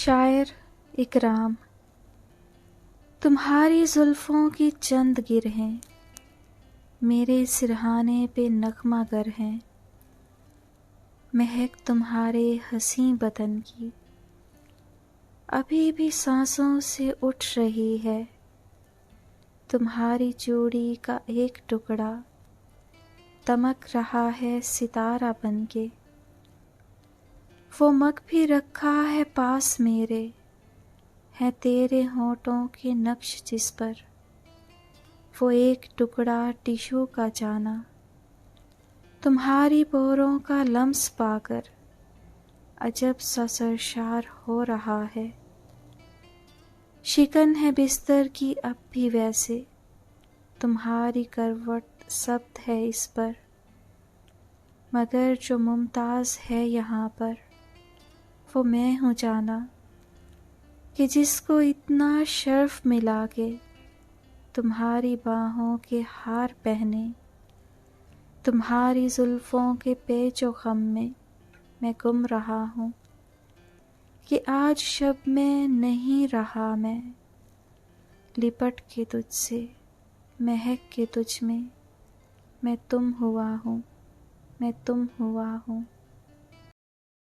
शायर इकराम। तुम्हारी जुल्फों की चंद गिरहें मेरे सिरहाने पे नगमा गर हैं। महक तुम्हारे हसीं बदन की अभी भी सांसों से उठ रही है। तुम्हारी चूड़ी का एक टुकड़ा दमक रहा है सितारा बनके। वो मग भी रखा है पास मेरे, है तेरे होठों के नक्श जिस पर। वो एक टुकड़ा टिशू का जाना तुम्हारी पोरों का लम्स पाकर अजब सा सरशार हो रहा है। शिकन है बिस्तर की अब भी वैसे, तुम्हारी करवट सब्त है इस पर। मगर जो मुमताज़ है यहाँ पर वो मैं हूँ जाना, कि जिसको इतना शर्फ मिला के तुम्हारी बाहों के हार पहने। तुम्हारी जुल्फों के पेचो खम में मैं गुम रहा हूँ, कि आज शब में नहीं रहा मैं। लिपट के तुझसे महक के तुझ में मैं तुम हुआ हूँ, मैं तुम हुआ हूँ।